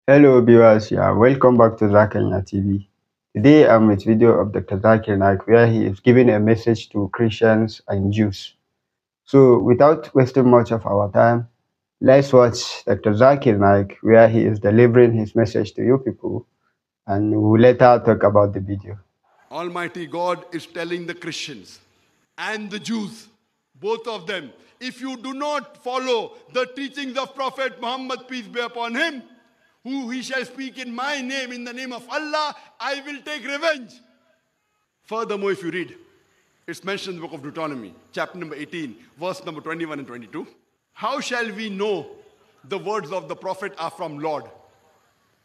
Hello viewers, welcome back to Zakir TV. Today I'm with video of Dr. Zakir Naik where he is giving a message to Christians and Jews. So without wasting much of our time, let's watch Dr. Zakir Naik where he is delivering his message to you people and we'll later talk about the video. Almighty God is telling the Christians and the Jews, both of them, if you do not follow the teachings of Prophet Muhammad, peace be upon him, who he shall speak in my name, in the name of Allah, I will take revenge. Furthermore, if you read, it's mentioned in the book of Deuteronomy, chapter number 18, verse number 21 and 22. How shall we know the words of the prophet are from Lord?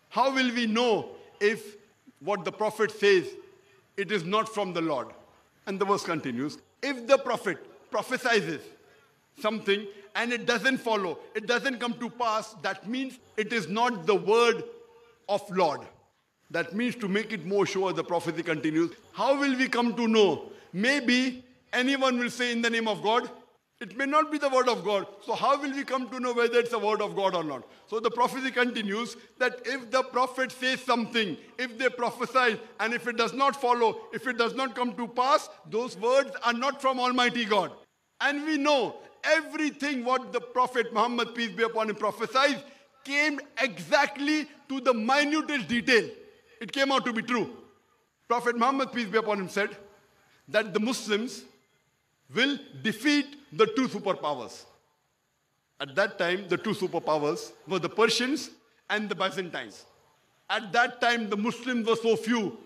How will we know if what the prophet says, it is not from the Lord? And the verse continues, if the prophet prophesies something and it doesn't follow, it doesn't come to pass, that means it is not the word of Lord. That means, to make it more sure, the prophecy continues, how will we come to know? Maybe anyone will say in the name of God. It may not be the word of God. So how will we come to know whether it's the word of God or not? So the prophecy continues that if the prophet says something, if they prophesy, and if it does not follow, if it does not come to pass, those words are not from Almighty God. And we know everything what the Prophet Muhammad, peace be upon him, prophesied came exactly to the minutest detail. It came out to be true. Prophet Muhammad, peace be upon him, said that the Muslims will defeat the two superpowers. At that time, the two superpowers were the Persians and the Byzantines. At that time, the Muslims were so few.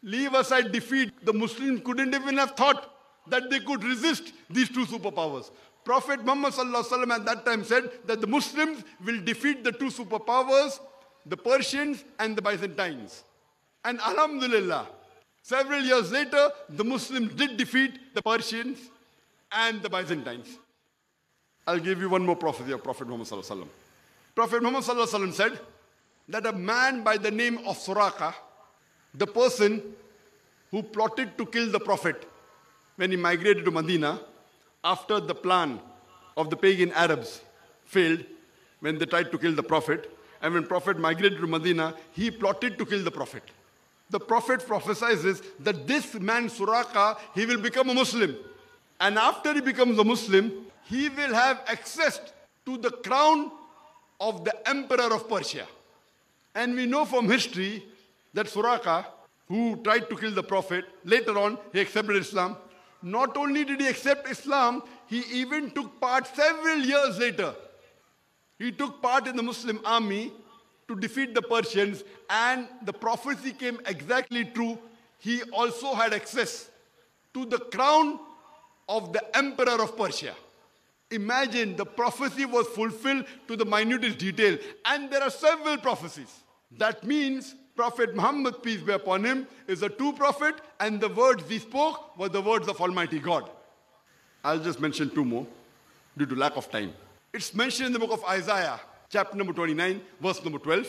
Leave aside defeat, the Muslims couldn't even have thought that they could resist these two superpowers. Prophet Muhammad at that time said that the Muslims will defeat the two superpowers, the Persians and the Byzantines. And Alhamdulillah, several years later, the Muslims did defeat the Persians and the Byzantines. I'll give you one more prophecy of Prophet Muhammad. Prophet Muhammad said that a man by the name of Suraka, the person who plotted to kill the Prophet when he migrated to Medina after the plan of the pagan Arabs failed, when they tried to kill the Prophet, and when Prophet migrated to Medina, he plotted to kill the Prophet. The Prophet prophesies that this man Suraka, he will become a Muslim. And after he becomes a Muslim, he will have access to the crown of the emperor of Persia. And we know from history that Suraka, who tried to kill the Prophet, later on he accepted Islam. Not only did he accept Islam, he even took part several years later. He took part in the Muslim army to defeat the Persians, and the prophecy came exactly true. He also had access to the crown of the emperor of Persia. Imagine, the prophecy was fulfilled to the minutest detail, and there are several prophecies. That means Prophet Muhammad, peace be upon him, is a true prophet, and the words he spoke were the words of Almighty God. I'll just mention two more due to lack of time. It's mentioned in the book of Isaiah, chapter number 29, verse number 12,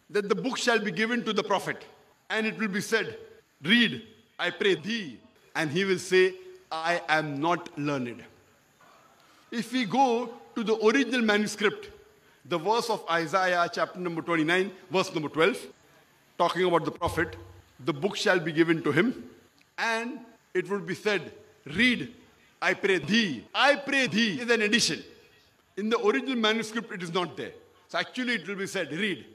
that the book shall be given to the prophet, and it will be said, read, I pray thee, and he will say, I am not learned. If we go to the original manuscript, the verse of Isaiah, chapter number 29, verse number 12, talking about the prophet, the book shall be given to him, and it would be said, read, I pray thee. I pray thee is an addition. In the original manuscript, it is not there. So actually it will be said, read.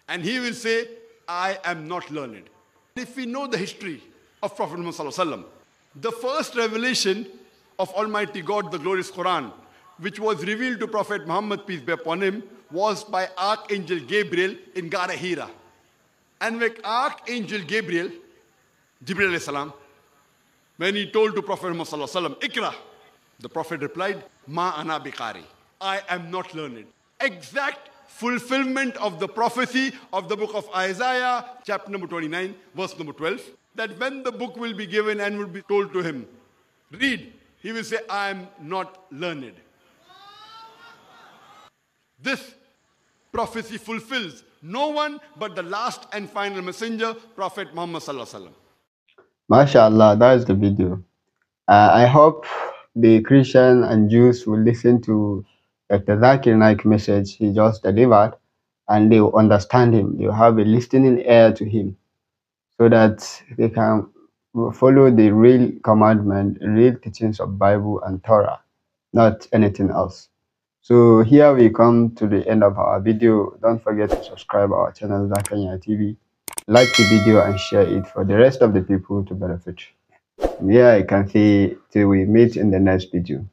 And he will say, I am not learned. If we know the history of Prophet Muhammad, the first revelation of Almighty God, the glorious Quran, which was revealed to Prophet Muhammad, peace be upon him, was by Archangel Gabriel in Gara Hira. And when Archangel Gabriel, Jibreel alayhi salam, when he told to Prophet Muhammad Ikra, the Prophet replied, Ma ana biqari. I am not learned. Exact fulfillment of the prophecy of the book of Isaiah, chapter number 29, verse number 12, that when the book will be given and will be told to him, read, he will say, I am not learned. This prophecy fulfills no one but the last and final messenger, Prophet Muhammad sallallahu alaihi wasallam. MashaAllah, that is the video. I hope the Christian and Jews will listen to Dr. Zakir Naik message he just delivered and they will understand him. They will have a listening ear to him so that they can follow the real commandment, real teachings of Bible and Torah, not anything else. So here we come to the end of our video. Don't forget to subscribe our channel Zakir Naik TV, like the video and share it for the rest of the people to benefit. Yeah, I can say till we meet in the next video.